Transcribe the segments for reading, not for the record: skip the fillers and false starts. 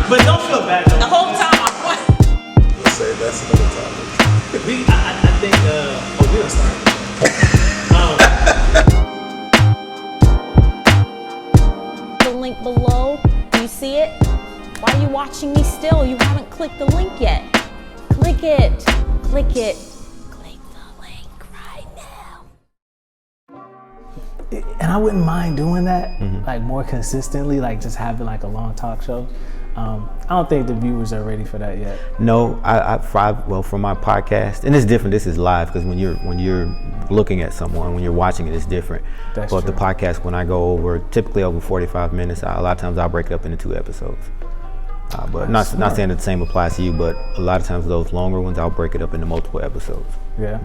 But don't feel bad. The whole time I won. Let's say that's another topic. I think, we don't start. The link below, do you see it? Why are you watching me still? You haven't clicked the link yet. Click it. Click it. Click the link right now. And I wouldn't mind doing that, like more consistently, like just having like a long talk show. I don't think the viewers are ready for that yet. No, well, for my podcast, and it's different. This is live because when you're looking at someone, when you're watching it, it's different. That's but true. the podcast, when I go over, typically over 45 minutes, a lot of times I'll break it up into 2 episodes. But not saying that the same applies to you, but a lot of times those longer ones, I'll break it up into multiple episodes. Yeah.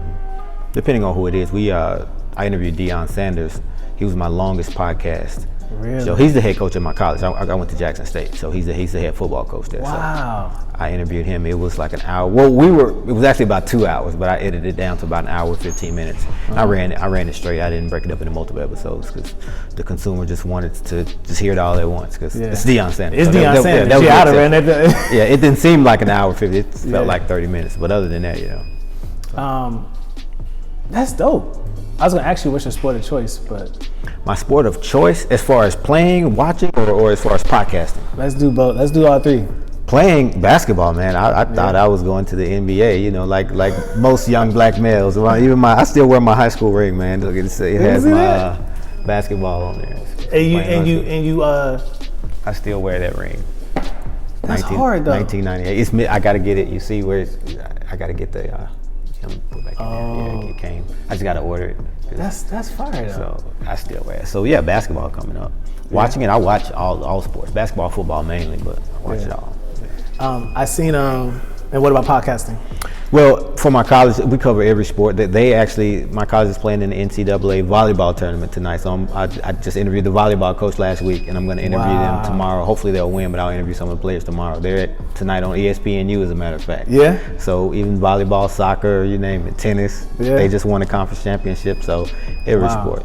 Depending on who it is. I interviewed Deion Sanders. He was my longest podcast. Really? So he's the head coach at my college. I went to Jackson State, so he's the head football coach there. Wow. So I interviewed him. It was like an hour. Well, it was actually about 2 hours, but I edited it down to about an hour, 15 minutes. I ran it straight. I didn't break it up into multiple episodes because the consumer just wanted to just hear it all at once because it's Deion Sanders. It's Deion Sanders. Yeah, I'd have ran that. Yeah, it didn't seem like an hour 50. It felt like 30 minutes. But other than that, That's dope. I was gonna ask you what's your sport of choice, but my sport of choice, as far as playing, watching, or as far as podcasting. Let's do both. Let's do all three. Playing basketball, man. I thought I was going to the NBA. Like most young black males. Even I still wear my high school ring, man. Look, it has my basketball on there. And you. I still wear that ring. That's hard though. 1998. I gotta get it. You see where I gotta get the. Put back in there. Yeah, it came. I just gotta order it. That's fire though. So I still wear it. So yeah, basketball coming up. Watching it, I watch all sports. Basketball, football mainly, but I watch it all. I seen and what about podcasting? Well, for my college, we cover every sport. My college is playing in the NCAA volleyball tournament tonight. So I just interviewed the volleyball coach last week, and I'm going to interview them tomorrow. Hopefully they'll win, but I'll interview some of the players tomorrow. They're tonight on ESPNU, as a matter of fact. Yeah. So even volleyball, soccer, you name it, tennis. Yeah. They just won a conference championship. So every sport,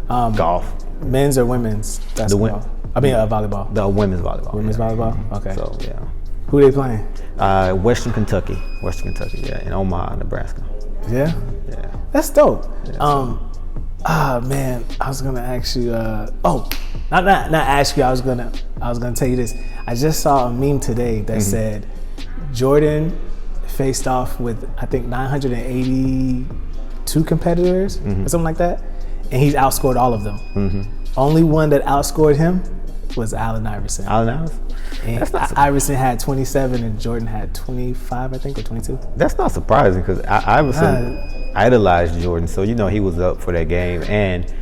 golf. Men's or women's basketball? Volleyball. The women's volleyball. Women's volleyball. Okay. So yeah. Who they playing? Western Kentucky, in Omaha, Nebraska. Yeah? Yeah. That's dope. Yeah, man, I was gonna ask you, not ask you, I was gonna tell you this. I just saw a meme today that said Jordan faced off with, I think, 982 competitors or something like that, and he's outscored all of them. Only one that outscored him was Allen Iverson. And Iverson had 27 and Jordan had 25, I think, or 22. That's not surprising because Iverson idolized Jordan, so he was up for that game, and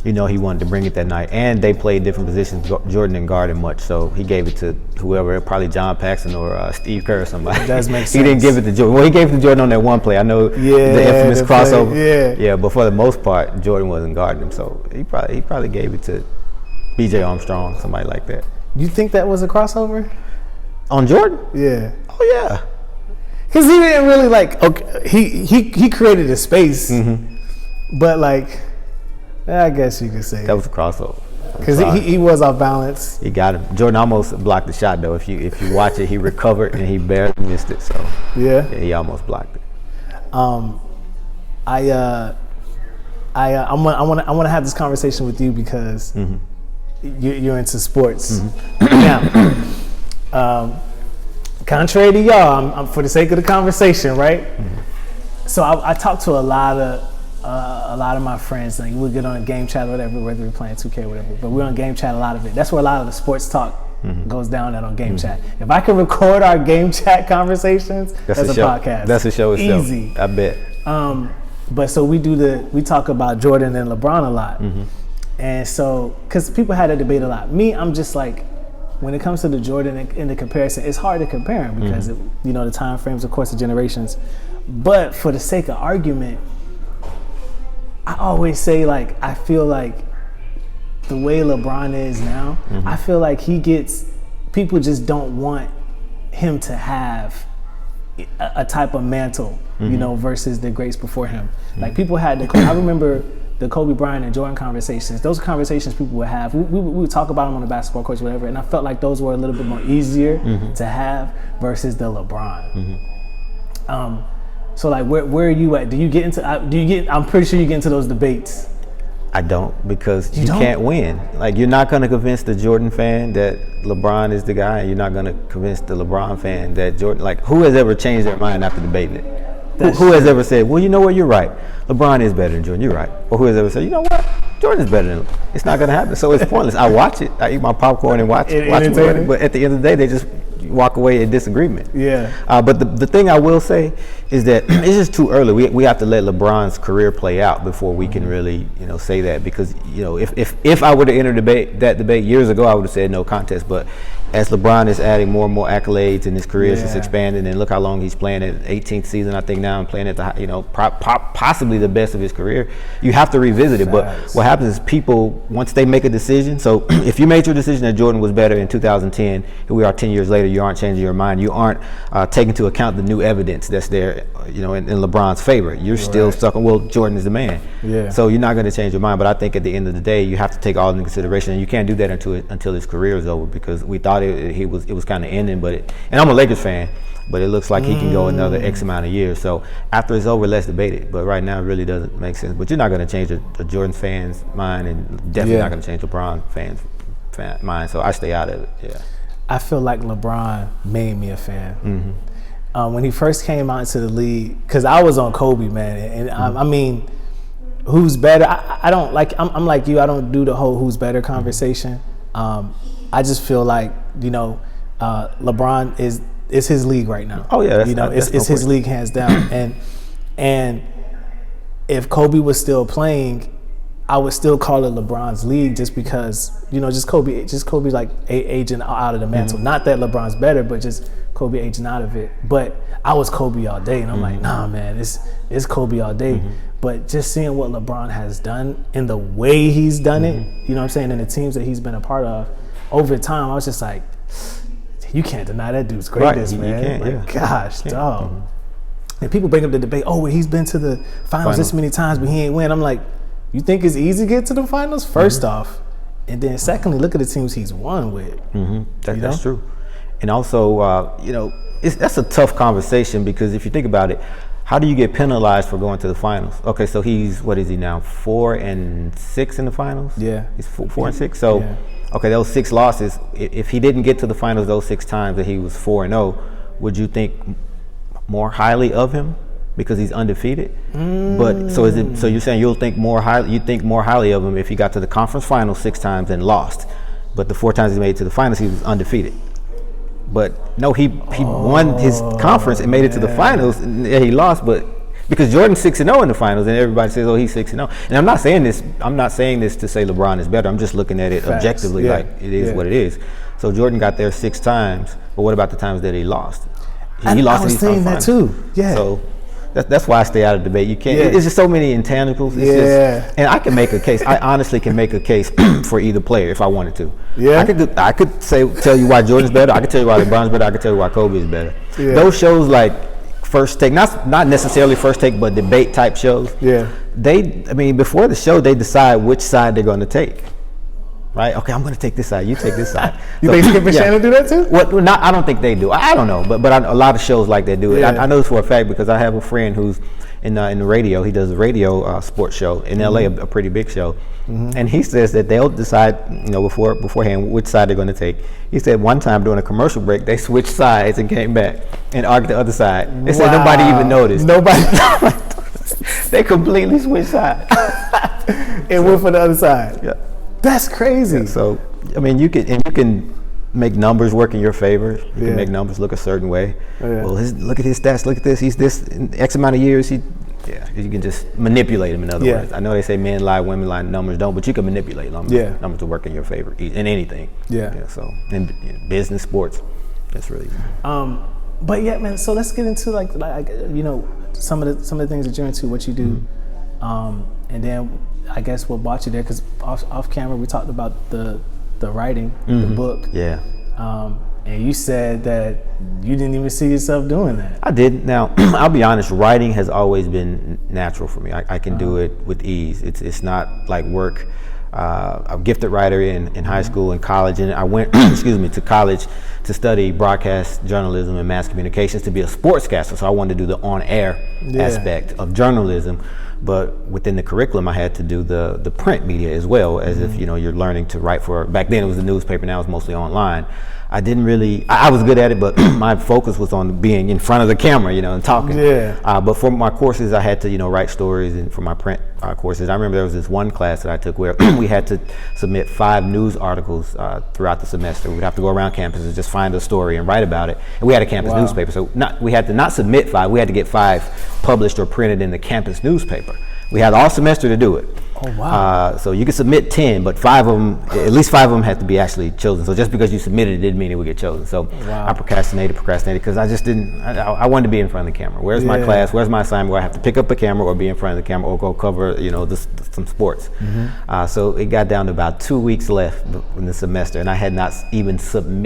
he wanted to bring it that night. And they played different positions. Jordan didn't guard him much, so he gave it to whoever, probably John Paxson or Steve Kerr or somebody. It does make sense. He didn't give it to Jordan. Well, he gave it to Jordan on that one play. I know the infamous crossover. Yeah, but for the most part, Jordan wasn't guarding him, so he probably gave it to B.J. Armstrong, somebody like that. You think that was a crossover? On Jordan? Yeah. Oh yeah. Because he didn't really he created a space, but I guess you could say that was a crossover. Because he was off balance. He got him. Jordan almost blocked the shot though. If you watch it, he recovered and he barely missed it. So yeah, he almost blocked it. I want to have this conversation with you because you're into sports. Now, contrary to y'all, I'm for the sake of the conversation, right? So I talk to a lot of my friends. Like we'll get on a game chat or whatever, whether we're playing 2K or whatever. But we're on game chat a lot of it. That's where a lot of the sports talk goes down on game chat. If I can record our game chat conversations, that's a podcast. That's a show itself. Easy. I bet. But so we talk about Jordan and LeBron a lot. And so, because people had a debate a lot. Me, I'm just like, when it comes to the Jordan in the comparison, it's hard to compare them because the time frames, of course, the generations. But for the sake of argument, I always say I feel like the way LeBron is now, I feel like people just don't want him to have a type of mantle, versus the greats before him. Like people had I remember the Kobe Bryant and Jordan conversations, those conversations people would have. We would talk about them on the basketball court, whatever, and I felt like those were a little bit more easier to have versus the LeBron. So like, where are you at? Do you get into? I'm pretty sure you get into those debates. I don't, because you don't? can't win. Like, you're not going to convince the Jordan fan that LeBron is the guy, and you're not going to convince the LeBron fan that Jordan. Like, who has ever changed their mind after debating it? Who has ever said, well, you know what, you're right, LeBron is better than Jordan, you're right? Or who has ever said, you know what, Jordan is better than him? It's not going to happen. So it's pointless. I watch it. I eat my popcorn and watch it. But at the end of the day, they just walk away in disagreement. Yeah. But the thing I will say is that it's just too early. We have to let LeBron's career play out before we can really, say that, because, if I were to enter that debate years ago, I would have said no contest. But as LeBron is adding more and more accolades and his career is just expanding, and look how long he's playing at 18th season, I think now, and playing at the possibly the best of his career, you have to revisit it. But what happens is people, once they make a decision, so if you made your decision that Jordan was better in 2010, here we are 10 years later, you aren't changing your mind. You aren't taking into account the new evidence that's there, in LeBron's favor. You're still stuck on, well, Jordan is the man. Yeah. So you're not going to change your mind. But I think at the end of the day, you have to take all into consideration, and you can't do that until his career is over, because we thought it was kind of ending, and I'm a Lakers fan, but it looks like he can go another X amount of years. So after it's over, let's debate it. But right now, it really doesn't make sense. But you're not going to change a Jordan fan's mind, and definitely not going to change LeBron fans' mind. So I stay out of it. Yeah. I feel like LeBron made me a fan. When he first came out into the league, because I was on Kobe, man, and I mean, who's better? I don't like. I'm like you. I don't do the whole who's better conversation. I just feel like LeBron is his league right now. Oh yeah, it's his league hands down. And if Kobe was still playing, I would still call it LeBron's league, just because just Kobe like aging out of the mantle. Not that LeBron's better, but just Kobe aging out of it. But I was Kobe all day, and I'm like, nah, man, it's Kobe all day. But just seeing what LeBron has done and the way he's done it, you know what I'm saying, and the teams that he's been a part of over time, I was just like, you can't deny that dude's greatness, man. You can't, gosh, dog. And people bring up the debate, well, he's been to the finals this many times, but he ain't win. I'm like, you think it's easy to get to the finals? First off, and then secondly, look at the teams he's won with. That's true. And also, that's a tough conversation, because if you think about it, how do you get penalized for going to the finals? Okay, so what is he now? 4-6 in the finals? Yeah. He's 4-6. So, okay, those 6 losses, if he didn't get to the finals those 6 times that he was 4-0, would you think more highly of him because he's undefeated? But so you're saying you think more highly of him if he got to the conference finals 6 times and lost, but the 4 times he made it to the finals, he was undefeated. But no, he won his conference and made it to the finals, and he lost. But because Jordan's 6-0 in the finals, and everybody says, oh, he's 6-0. And I'm not saying this to say LeBron is better. I'm just looking at it objectively, like it is what it is. So Jordan got there 6 times, but what about the times that he lost? He lost. I was saying that too. Yeah. So that's why I stay out of debate. You can't. It's just so many intangibles. And I can make a case. I honestly can make a case for either player if I wanted to. Yeah. I could tell you why Jordan's better. I could tell you why LeBron's better. I could tell you why Kobe is better. Yeah. Those shows like First Take, not necessarily First Take, but debate type shows. Yeah. Before the show, they decide which side they're going to take. Right? Okay, I'm going to take this side. You take this side. You think Skip and Shannon do that too? I don't think they do. I don't know, but a lot of shows like that do it. I know this for a fact because I have a friend who's in the radio. He does a radio sports show in LA, a pretty big show, and he says that they'll decide, beforehand which side they're going to take. He said one time during a commercial break, they switched sides and came back and argued the other side. They said nobody even noticed. Nobody. They completely switched sides and went for the other side. Yeah. That's crazy. Yeah, so, you can make numbers work in your favor. You can make numbers look a certain way. Well, look at his stats. Look at this. He's this in X amount of years. You can just manipulate him. In other words, I know they say men lie, women lie, numbers don't, but you can manipulate numbers. Numbers to work in your favor in anything. So in business, sports, that's really. But yeah, man. So let's get into like some of the things that you're into, what you do, and then. I guess what brought you there, because off camera we talked about the writing, the book. Yeah. and you said that you didn't even see yourself doing that. I did. Now, I'll be honest, writing has always been natural for me. I can do it with ease. It's not like work. I'm a gifted writer in high school and college, and I went to college to study broadcast journalism and mass communications to be a sportscaster. So I wanted to do the on-air aspect of journalism, but within the curriculum I had to do the print media as well, as if you're learning to write for, back then it was the newspaper, now it's mostly online. I didn't really, I was good at it, but my focus was on being in front of the camera, and talking. Yeah. But for my courses, I had to, write stories, and for my print courses, I remember there was this one class that I took where we had to submit 5 news articles throughout the semester. We'd have to go around campus and just find a story and write about it. And we had a campus newspaper, so we had to not submit 5, we had to get 5 published or printed in the campus newspaper. We had all semester to do it. Oh, wow. So you could submit 10, but 5 of them, at least 5 of them had to be actually chosen. So just because you submitted it didn't mean it would get chosen. So I procrastinated because I just didn't, I wanted to be in front of the camera. Where's my class? Where's my assignment where I have to pick up a camera or be in front of the camera or go cover, some sports. So it got down to about 2 weeks left in the semester, and I had not even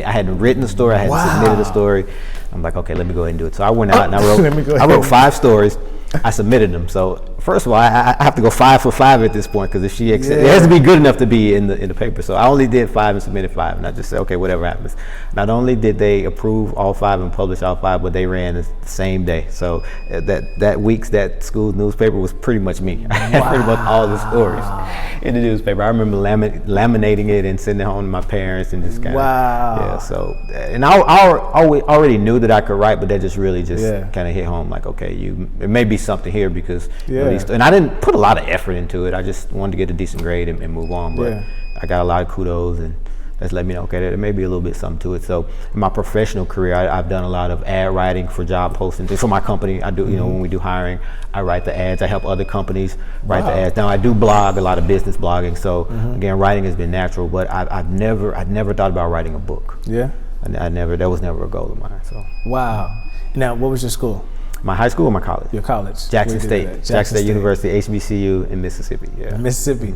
I hadn't written the story, I hadn't submitted the story. I'm like, okay, let me go ahead and do it. So I went out and I wrote 5 stories. I submitted them. So first of all, I have to go 5 for 5 at this point, because if she accepts, it has to be good enough to be in the paper. So I only did 5 and submitted 5, and I just said, okay, whatever happens. Not only did they approve all 5 and publish all 5, but they ran the same day. So that school's newspaper was pretty much me. I had pretty much all the stories in the newspaper. I remember laminating it and sending it home to my parents and just kind of So and I already knew that I could write, but that just really kind of hit home, like, okay, it may be something here, because and I didn't put a lot of effort into it. I just wanted to get a decent grade and move on, but I got a lot of kudos, and that's let me know, okay, there may be a little bit something to it. So in my professional career, I've done a lot of ad writing for job postings. For my company, I do, when we do hiring, I write the ads. I help other companies write the ads. Now I do blog, a lot of business blogging. So again, writing has been natural, but I've never thought about writing a book. Yeah. That was never a goal of mine. So. Wow. Now, what was your school? My high school or my college? Your college? Jackson State. Jackson State University, HBCU in Mississippi. Yeah. Mississippi.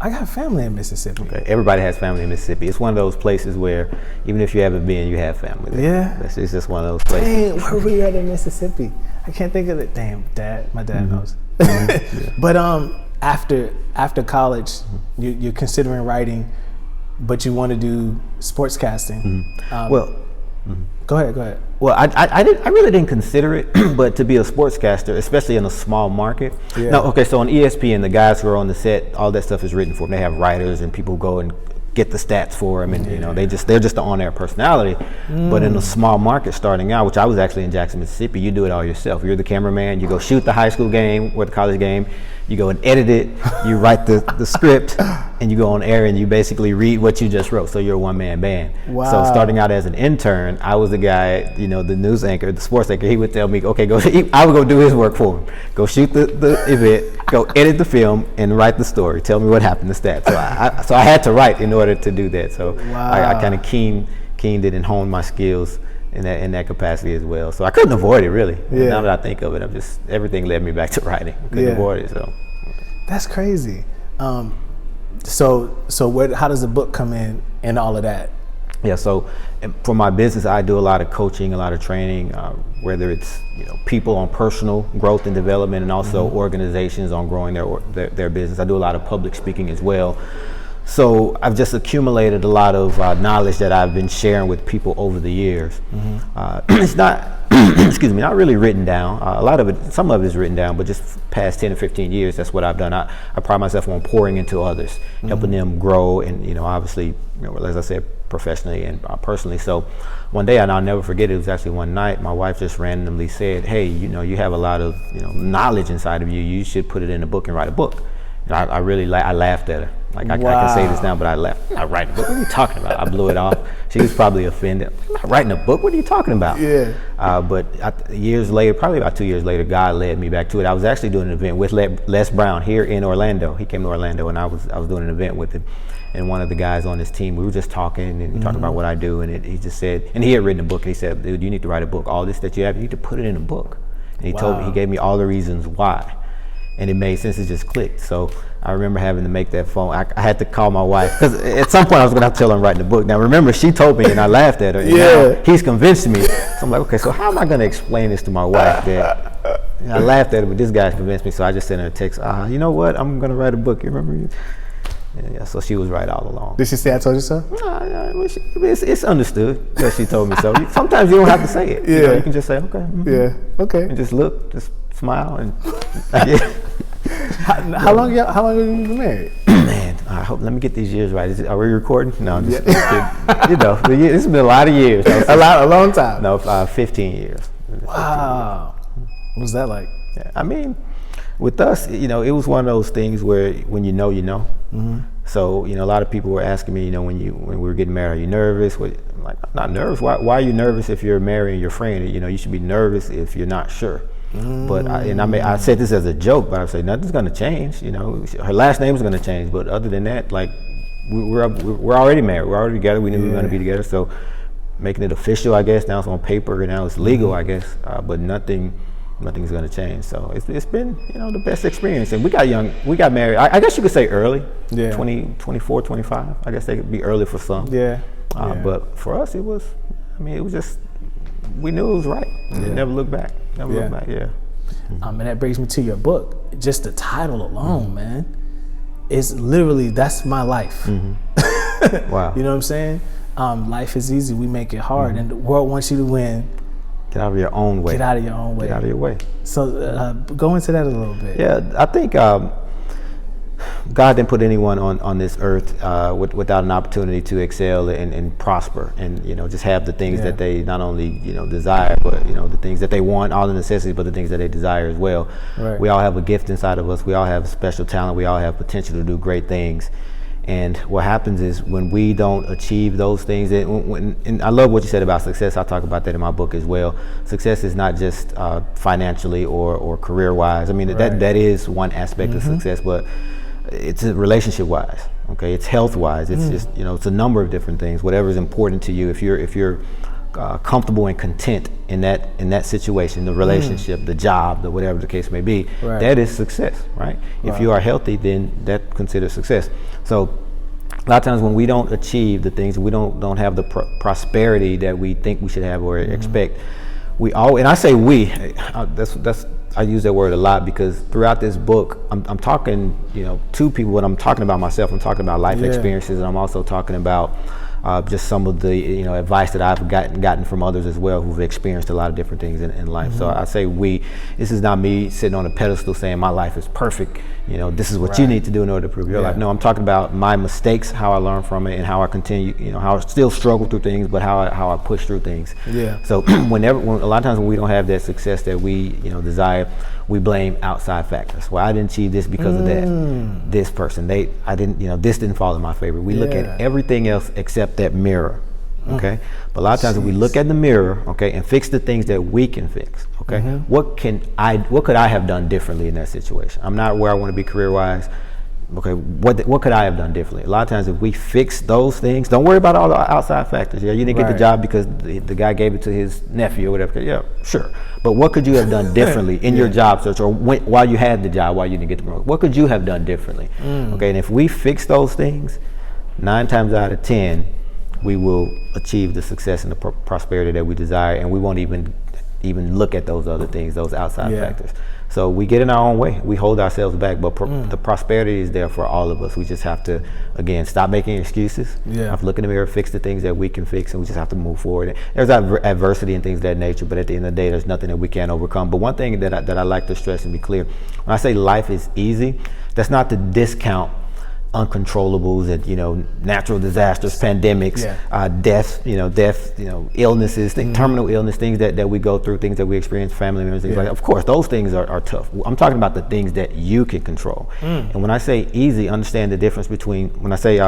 I got family in Mississippi. Okay. Everybody has family in Mississippi. It's one of those places where even if you haven't been, you have family there. Yeah. It's just one of those places. Dang, where were you at in Mississippi? I can't think of it. Damn, my dad knows. But after college, you're considering writing, but you want to do sportscasting. Go ahead. Well, I really didn't consider it, but to be a sportscaster, especially in a small market. Yeah. No, okay, so on ESPN, the guys who are on the set, all that stuff is written for them. They have writers and people go and get the stats for them, and they're just the on-air personality. But in a small market starting out, which I was actually in Jackson, Mississippi, you do it all yourself. You're the cameraman. You go shoot the high school game or the college game. You go and edit it. You write the script, and you go on air and you basically read what you just wrote. So you're a one-man band. Wow. So starting out as an intern, I was the guy, the news anchor, the sports anchor. He would tell me, okay, I would go do his work for him. Go shoot the event, go edit the film, and write the story. Tell me what happened, the stats. So I had to write in order to do that. So I kind of keened it and honed my skills in that capacity as well. So I couldn't avoid it, really. Yeah. Now that I think of it, everything led me back to writing. I couldn't avoid it. So that's crazy. So how does the book come in and all of that? Yeah, so for my business, I do a lot of coaching, a lot of training, whether it's people on personal growth and development, and also organizations on growing their business. I do a lot of public speaking as well. So I've just accumulated a lot of knowledge that I've been sharing with people over the years. It's not, not really written down. A lot of it, some of it is written down, but just past 10 or 15 years, that's what I've done. I pride myself on pouring into others, helping them grow, and obviously, as I said, professionally and personally. So one day, and I'll never forget, it was actually one night, my wife just randomly said, hey, you have a lot of knowledge inside of you. You should put it in a book and write a book. And I really I laughed at her. Like, I can say this now, but I laughed. I'm not writing a book. What are you talking about? I blew it off. She was probably offended. I'm not writing a book. What are you talking about? Yeah. But years later, probably about 2 years later, God led me back to it. I was actually doing an event with Les Brown here in Orlando. He came to Orlando, and I was doing an event with him. And one of the guys on his team, we were just talking and talking about what I do, and he just said, and he had written a book, and he said, dude, you need to write a book. All this that you have, you need to put it in a book. And he told me, he gave me all the reasons why. and it made sense. It just clicked. So I remember having to make that phone. I had to call my wife because at some point I was going to have to tell her I'm writing the book. Now remember, she told me and I laughed at her. And now he's convinced me. So I'm like, okay, so how am I going to explain this to my wife? That I laughed at her, but this guy's convinced me. So I just sent her a text. You know what? I'm going to write a book. You remember? Yeah, so she was right all along. Did she say I told you so? No, it's understood that she told me so. Sometimes you don't have to say it. You know, you can just say, okay. Yeah, okay. And just look, just smile, and How long have you been married? Man, I hope. Let me get these years right. Are we recording? No, I'm just kidding. You know, it's been a lot of years. A long time. No, 15 years. Wow. What was that like? Yeah, I mean, with us, you know, it was one of those things where when you know, you know. Mm-hmm. So, you know, a lot of people were asking me, you know, when we were getting married, are you nervous? I'm like, I'm not nervous. Why are you nervous if you're marrying your friend? You know, you should be nervous if you're not sure. But I said this as a joke, but I say nothing's going to change. You know, her last name is going to change, but other than that, like we're already married. We're already together. We knew we were going to be together. So making it official, I guess now it's on paper and now it's legal, I guess. But nothing's going to change. So it's been, you know, the best experience. And we got married. I guess you could say early. Yeah. 20, 24, 25. I guess they could be early for some. Yeah. But for us, it was just. We knew it was right. Never look back. Never look back. Yeah. And that brings me to your book. Just the title alone, man, is literally that's my life. Wow. You know what I'm saying? Life is easy. We make it hard, and the world wants you to win. Get out of your own way. Get out of your own way. Get out of your way. So go into that a little bit. Yeah, I think God didn't put anyone on this earth without an opportunity to excel and prosper, and you know, just have the things that they not only, you know, desire, but you know, the things that they want, all the necessities, but the things that they desire as well. Right. We all have a gift inside of us. We all have a special talent. We all have potential to do great things. And what happens is when we don't achieve those things, and I love what you said about success. I talk about that in my book as well. Success is not just financially or career-wise. I mean, that is one aspect of success, but it's relationship-wise. Okay, it's health-wise. It's just, you know, it's a number of different things. Whatever is important to you. If you're comfortable and content in that situation, the relationship, the job, the whatever the case may be, that is success, right? If you are healthy, then that considers success. So a lot of times when we don't achieve the things, we don't have the prosperity that we think we should have or expect, we all, and I say we, I use that word a lot because throughout this book, I'm talking, you know, to people, but I'm talking about myself. I'm talking about life experiences, and I'm also talking about just some of the, you know, advice that I've gotten from others as well who've experienced a lot of different things in life. So I say we. This is not me sitting on a pedestal saying my life is perfect. You know, this is what you need to do in order to improve your life. No, I'm talking about my mistakes, how I learn from it, and how I continue. You know, how I still struggle through things, but how I push through things. Yeah. So when a lot of times when we don't have that success that we, you know, desire, we blame outside factors. Well, I didn't achieve this because of that. This person, I didn't, you know, this didn't fall in my favor. We look at everything else except that mirror. Okay, but a lot of times when we look at the mirror, okay, and fix the things that we can fix, okay, what could I have done differently in that situation? I'm not where I want to be career-wise. Okay, what could I have done differently? A lot of times if we fix those things, don't worry about all the outside factors. Yeah, you didn't get the job because the guy gave it to his nephew or whatever. Yeah, sure. But what could you have done differently in your job search, or while you had the job, while you didn't get the promotion? What could you have done differently? Okay, and if we fix those things, 9 times out of 10, we will achieve the success and the prosperity that we desire, and we won't even look at those other things, those outside factors. So we get in our own way. We hold ourselves back, but the prosperity is there for all of us. We just have to, again, stop making excuses. Have to look in the mirror, fix the things that we can fix, and we just have to move forward. There's adversity and things of that nature, but at the end of the day, there's nothing that we can't overcome. But one thing that I like to stress and be clear, when I say life is easy, that's not to discount uncontrollables and, you know, natural disasters, pandemics, death, illnesses, terminal illness, things that we go through, things that we experience, family members, things like that. Of course, those things are tough. I'm talking about the things that you can control. And when I say easy, understand the difference between, when I say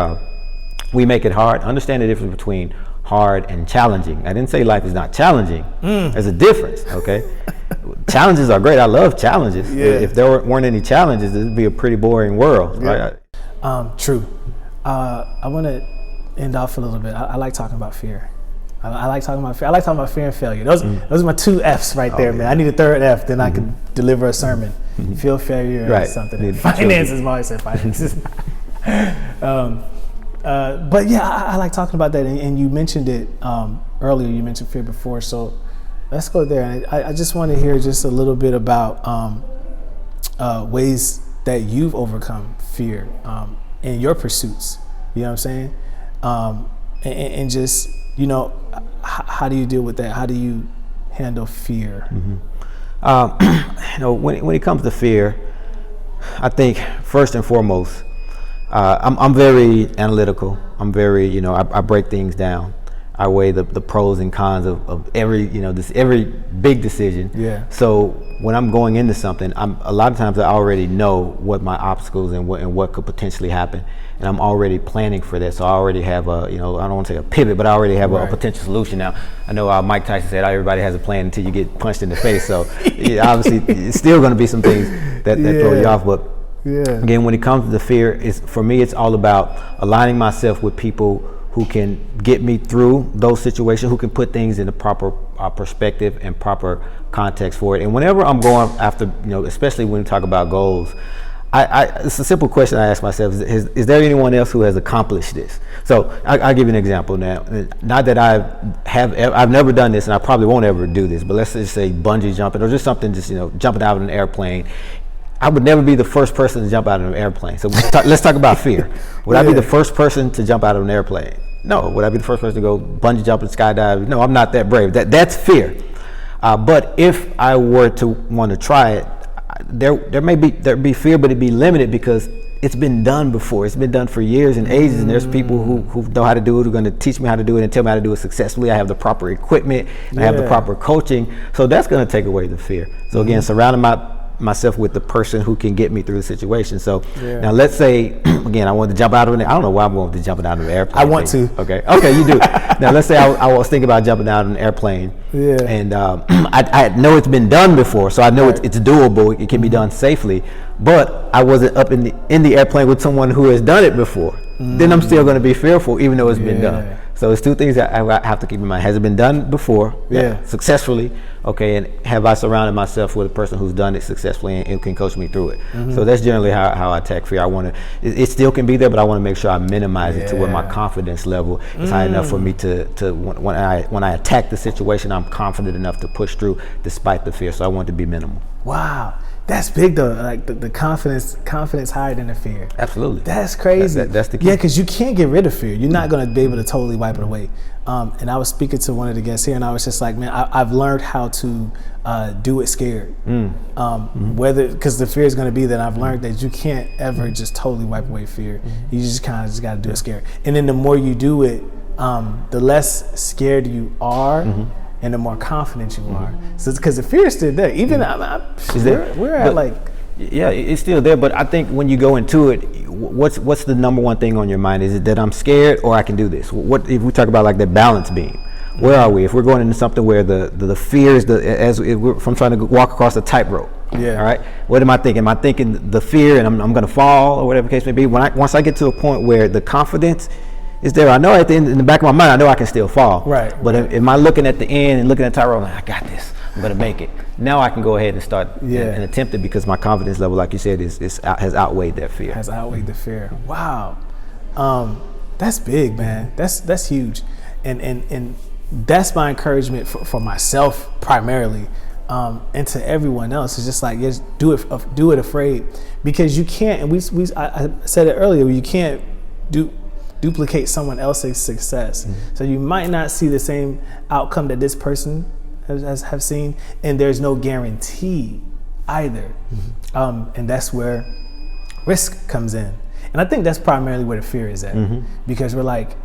we make it hard, understand the difference between hard and challenging. I didn't say life is not challenging. There's a difference, okay? Challenges are great. I love challenges. If there weren't any challenges, it would be a pretty boring world, right? True. I want to end off a little bit. I like talking about fear. I like talking about fear. I like talking about fear and failure. Those are my 2 F's right there, man. I need a third F, then I could deliver a sermon. Feel failure Right. is something. Need Finances, I always say finances. But yeah, I like talking about that, and you mentioned it earlier. You mentioned fear before, so let's go there. And I just want to hear just a little bit about ways that you've overcome fear in your pursuits. You know what I'm saying? And just, you know, how do you deal with that? How do you handle fear? You know, when it comes to fear, I think first and foremost, I'm very analytical. I'm very, you know, I break things down. I weigh the pros and cons of every, you know, every big decision. Yeah. So when I'm going into something, a lot of times I already know what my obstacles and what could potentially happen, and I'm already planning for that. So I already have a, you know, I don't want to say a pivot, but I already have a potential solution. Now, I know Mike Tyson said everybody has a plan until you get punched in the face. So yeah, obviously, it's still going to be some things that throw you off, but. Yeah. Again, when it comes to the fear, for me, it's all about aligning myself with people who can get me through those situations, who can put things in the proper perspective and proper context for it. And whenever I'm going after, you know, especially when we talk about goals, it's a simple question I ask myself: is there anyone else who has accomplished this? So I'll give you an example now. Not that I've never done this, and I probably won't ever do this. But let's just say bungee jumping, or just something, just, you know, jumping out of an airplane. I would never be the first person to jump out of an airplane. So let's talk about fear. Would I be the first person to jump out of an airplane? No. Would I be the first person to go bungee jump and skydive? No, I'm not that brave. That's fear. But if I were to want to try it, there'd be fear, but it'd be limited because it's been done before. It's been done for years and ages, and there's people who know how to do it, who are going to teach me how to do it and tell me how to do it successfully. I have the proper equipment, and I have the proper coaching. So that's going to take away the fear. So again, surrounding myself with the person who can get me through the situation. So now let's say, again, I wanted to jump out of I don't know why I'm going to jump out of an airplane. I want to. Okay, you do. Now let's say I was thinking about jumping out of an airplane. Yeah. And I know it's been done before, so I know it's doable. It can be done safely. But I wasn't up in the airplane with someone who has done it before. Then I'm still going to be fearful, even though it's been done. So it's two things that I have to keep in mind. Has it been done before? Yeah. Successfully? Okay, and have I surrounded myself with a person who's done it successfully and can coach me through it? So that's generally how I attack fear. It still can be there, but I want to make sure I minimize it to where my confidence level is high enough for me to when I attack the situation, I'm confident enough to push through despite the fear. So I want it to be minimal. Wow. That's big though, like the confidence higher than the fear. Absolutely. That's crazy. That's the key. Yeah, because you can't get rid of fear. You're not going to be able to totally wipe it away. And I was speaking to one of the guests here, and I was just like, man, I've learned how to do it scared. Whether, because the fear is going to be that I've learned that you can't ever just totally wipe away fear. You just kind of got to do it scared. And then the more you do it, the less scared you are. And the more confident you are. So it's because the fear is still there. Even we're at like. Yeah, it's still there, but I think when you go into it, what's the number one thing on your mind? Is it that I'm scared or I can do this? What if we talk about like the balance beam? Where are we? If we're going into something where the fear is if I'm trying to walk across a tightrope. Yeah. All right. What am I thinking? Am I thinking the fear and I'm going to fall or whatever the case may be? Once I get to a point where the confidence is there, I know at the end, in the back of my mind, I know I can still fall. Right. But am I looking at the end and looking at the tightrope, like, I got this. I'm going to make it. Now I can go ahead and start and attempt it because my confidence level, like you said, has outweighed that fear. Has outweighed the fear. Wow. That's big, man. That's huge. And that's my encouragement for myself primarily, and to everyone else. It's just like, just do it afraid, because you can't, and I said it earlier, you can't duplicate someone else's success. So you might not see the same outcome that this person have seen, and there's no guarantee either. And that's where risk comes in. And I think that's primarily where the fear is at, because we're like,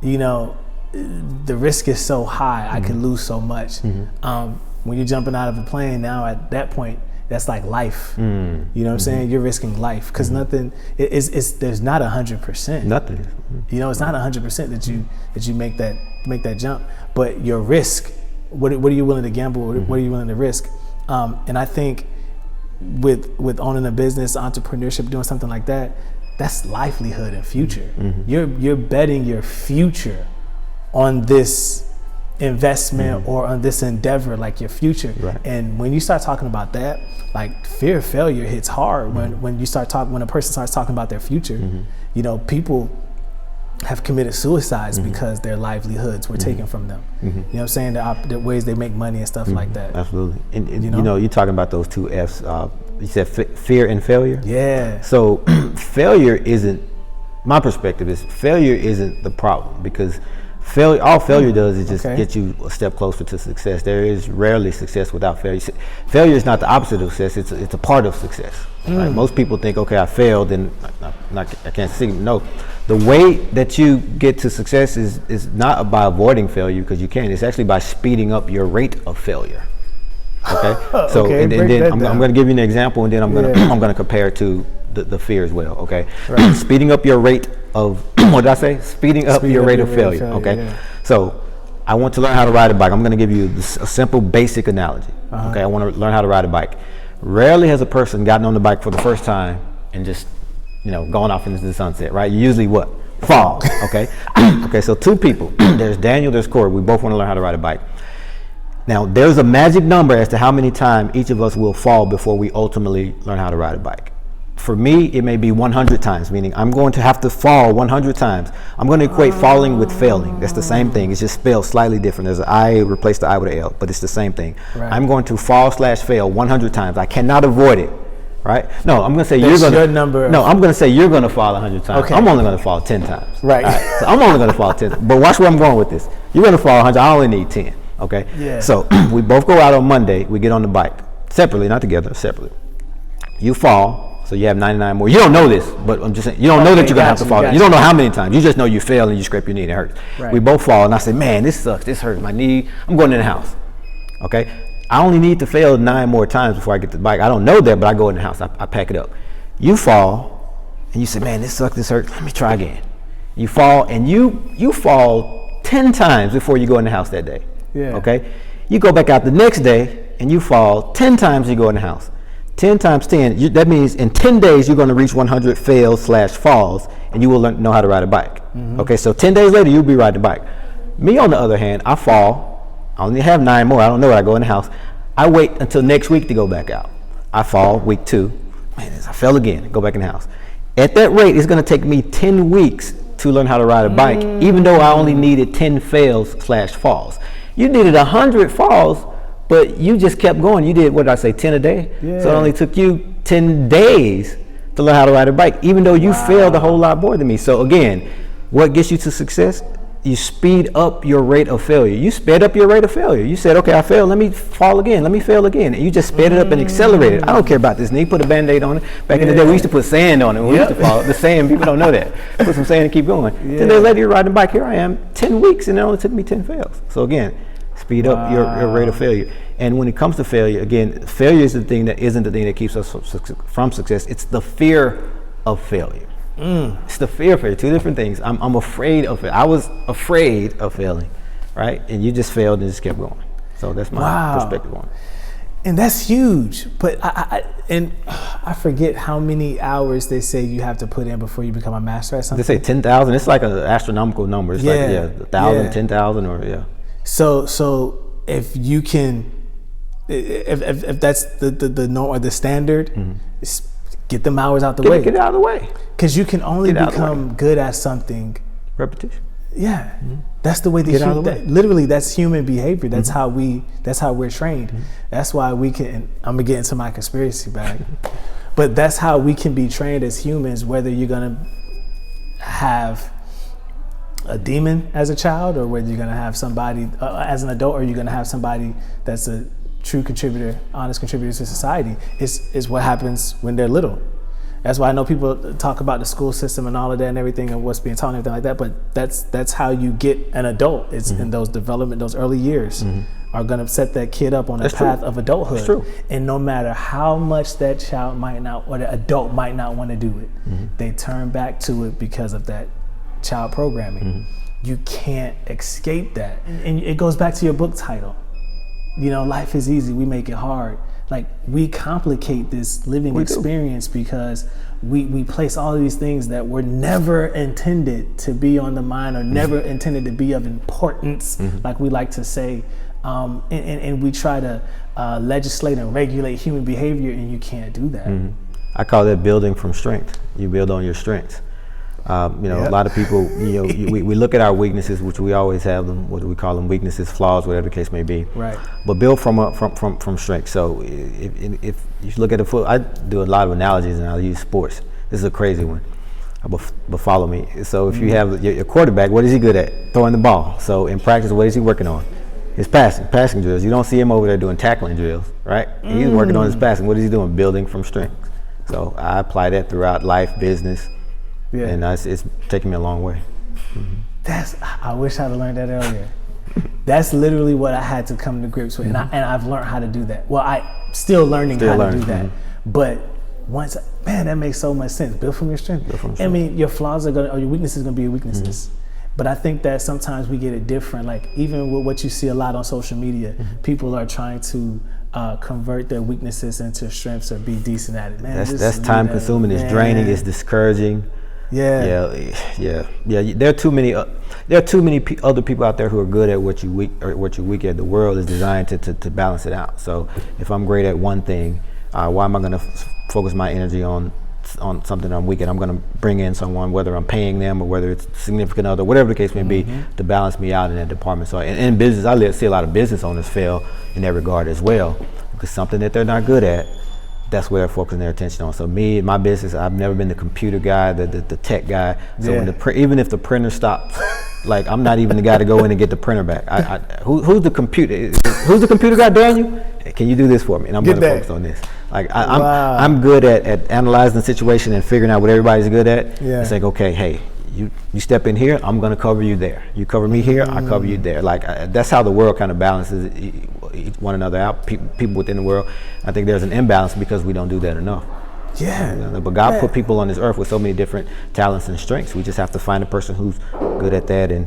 you know, the risk is so high, I could lose so much. When you're jumping out of a plane now, at that point, that's like life. You know what I'm saying? You're risking life, because nothing there's not 100%. Nothing. You know, it's not 100% that you make that jump, but your risk. What are you willing to gamble? What are you willing to risk? And I think with owning a business, entrepreneurship, doing something like that, that's livelihood and future. You're betting your future on this investment or on this endeavor, like your future. Right. And when you start talking about that, like fear of failure hits hard when you start talking, when a person starts talking about their future. You know, people have committed suicides because their livelihoods were taken from them. You know what I'm saying? The ways they make money and stuff like that. Absolutely. And you know, you're talking about those two F's. You said fear and failure. Yeah. So failure isn't, my perspective is failure isn't the problem, because all failure does is just get you a step closer to success. There is rarely success without failure. Failure is not the opposite of success. It's a part of success. Right? Most people think, okay, I failed and I can't succeed. No, the way that you get to success is not by avoiding failure, because you can. It's actually by speeding up your rate of failure. Okay. So and then I'm going to give you an example, and then I'm going to compare it to the fear as well. Okay. Right. Speeding up your rate of what did I say? Speeding up your rate of failure. Okay. Yeah. So I want to learn how to ride a bike. I'm going to give you a simple, basic analogy. Okay. I want to learn how to ride a bike. Rarely has a person gotten on the bike for the first time and just, gone off into the sunset. Right. You usually what? Fall. Okay. Okay. So two people. There's Daniel. There's Cory. We both want to learn how to ride a bike. Now, there's a magic number as to how many times each of us will fall before we ultimately learn how to ride a bike. For me, it may be 100 times, meaning I'm going to have to fall 100 times. I'm going to equate falling with failing. That's the same thing. It's just spelled slightly different. There's an I, replace the I with an L, but it's the same thing. Right. I'm going to fall/fail 100 times. I cannot avoid it, right? No, I'm going to say you're going to. No, I'm going to say you're going to fall 100 times. Okay. I'm only going to fall 10 times. Right. So I'm only going to fall 10. But watch where I'm going with this. You're going to fall 100. I only need 10. Okay. Yeah. So we both go out on Monday. We get on the bike separately, not together, separately. You fall, so you have 99 more. You don't know this, but I'm just saying, you don't know that you're gonna have to fall. You don't know how many times. You just know you fail and you scrape your knee and it hurts. Right. We both fall, and I say, man, this sucks. This hurts my knee. I'm going in the house. Okay. I only need to fail 9 more times before I get to the bike. I don't know that, but I go in the house. I pack it up. You fall, and you say, man, this sucks. This hurts. Let me try again. You fall, and you fall 10 times before you go in the house that day. Yeah. Okay. You go back out the next day and you fall 10 times. You go in the house. 10 times 10. That means in 10 days you're going to reach 100 fails/falls, and you will know how to ride a bike. Okay. So 10 days later you'll be riding a bike. Me on the other hand, I fall. I only have 9 more. I don't know what I go in the house. I wait until next week to go back out. I fall week 2. Man, I fell again. Go back in the house. At that rate, it's going to take me 10 weeks to learn how to ride a bike, even though I only needed 10 fails/falls. You needed 100 falls, but you just kept going. You did, what did I say, 10 a day? Yeah. So it only took you 10 days to learn how to ride a bike, even though you failed a whole lot more than me. So again, what gets you to success? You speed up your rate of failure. You sped up your rate of failure. You said, okay, I failed. Let me fall again. Let me fail again. And you just sped it up and accelerated. I don't care about this knee. Put a Band-Aid on it. Back in the day, we used to put sand on it. We used to fall. The sand, people don't know that. Put some sand and keep going. 10 days later, you're riding a bike. Here I am, 10 weeks, and it only took me 10 fails. So again, speed up your rate of failure. And when it comes to failure, again, failure is the thing that isn't the thing that keeps us from success. It's the fear of failure. It's the fear of failure. Two different things. I'm afraid of it. I was afraid of failing, right? And you just failed and just kept going. So that's my perspective on it. And that's huge. But I forget how many hours they say you have to put in before you become a master at something. They say 10,000. It's like an astronomical number. It's like 1,000, 10,000, or So if you can, if that's the norm or the standard, get them hours out the way. Get it out of the way. Because you can only become good at something. Repetition. Yeah, that's the way literally that's human behavior. That's how we're trained. That's why we can. I'm gonna get into my conspiracy bag, but that's how we can be trained as humans. Whether you're gonna have a demon as a child, or whether you're gonna have somebody as an adult, or you're gonna have somebody that's a true contributor, honest contributor to society, is what happens when they're little. That's why I know people talk about the school system and all of that and everything and what's being taught and everything like that, but that's how you get an adult. It's in those those early years are gonna set that kid up on a path of adulthood. That's true. And no matter how much that child might not, or the adult might not want to do it, they turn back to it because of that child programming. You can't escape that. And it goes back to your book title. Life is easy, we make it hard. Like, we complicate this living experience because we place all of these things that were never intended to be on the mind or never intended to be of importance, like we like to say. And we try to legislate and regulate human behavior, and you can't do that. I call that building from strength. You build on your strengths. A lot of people, we look at our weaknesses, which we always have them. What do we call them? Weaknesses, flaws, whatever the case may be. Right. But build from strength. So if you look at the foot, I do a lot of analogies, and I'll use sports. This is a crazy one, but follow me. So if you have your quarterback, what is he good at? Throwing the ball. So in practice, what is he working on? His passing drills. You don't see him over there doing tackling drills, right? He's working on his passing. What is he doing? Building from strength. So I apply that throughout life, business. Yeah. And it's taken me a long way. I wish I'd have learned that earlier. That's literally what I had to come to grips with, and I've learned how to do that. Well, I'm still learning how to do that. But once, that makes so much sense. Build from your strength. I mean, your flaws or your weaknesses are gonna be your weaknesses. But I think that sometimes we get it different. Like, even with what you see a lot on social media, people are trying to convert their weaknesses into strengths or be decent at it. Man, that's time consuming. It's draining. It's discouraging. Yeah. There are too many other people out there who are good at what you're weak at. The world is designed to balance it out. So if I'm great at one thing, why am I going to focus my energy on something I'm weak at? I'm going to bring in someone, whether I'm paying them or whether it's a significant other, whatever the case may be, to balance me out in that department. So in business, I see a lot of business owners fail in that regard as well, because something that they're not good at, that's where they're focusing their attention on. So me, my business, I've never been the computer guy, the tech guy. So when even if the printer stops, like, I'm not even the guy to go in and get the printer back. Who's the computer guy, Daniel? Can you do this for me? And I'm going to focus on this. Like, I'm good at analyzing the situation and figuring out what everybody's good at. It's like, okay, hey, you step in here, I'm going to cover you there. You cover me here, I cover you there. Like, that's how the world kind of balances one another out. People within the world, I think there's an imbalance because we don't do that enough. But God put people on this earth with so many different talents and strengths. We just have to find a person who's good at that and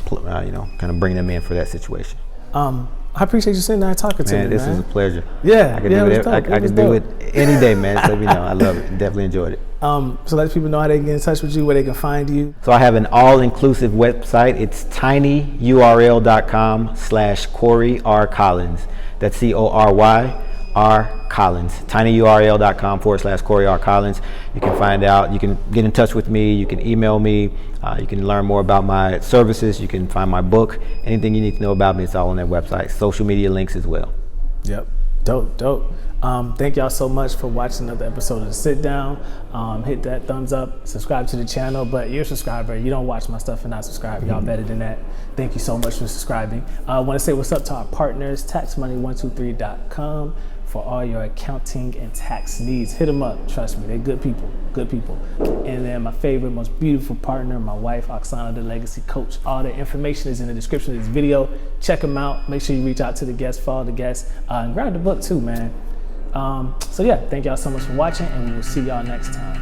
kind of bring them in for that situation. I appreciate you sitting there and talking to me, man. This was a pleasure. I could do it any day, man. So, I love it. Definitely enjoyed it. So let people know how they can get in touch with you, where they can find you. So I have an all-inclusive website. It's tinyurl.com/Cory R. Collins. That's CORY R. Collins. tinyurl.com/Cory R. Collins. You can find out. You can get in touch with me. You can email me. You can learn more about my services. You can find my book. Anything you need to know about me, it's all on that website. Social media links as well. Yep. Dope. Thank y'all so much for watching another episode of The Sit Down. Hit that thumbs up, subscribe to the channel. But you're a subscriber. You don't watch my stuff and not subscribe. Y'all better than that. Thank you so much for subscribing. I want to say what's up to our partners, taxmoney123.com. for all your accounting and tax needs. Hit them up. Trust me, they're good people. And then my favorite, most beautiful partner, my wife, Oksana, the legacy coach. All the information is in the description of this video. Check them out. Make sure you reach out to the guests, follow the guests, and grab the book too, man. So yeah, thank y'all so much for watching, and we will see y'all next time.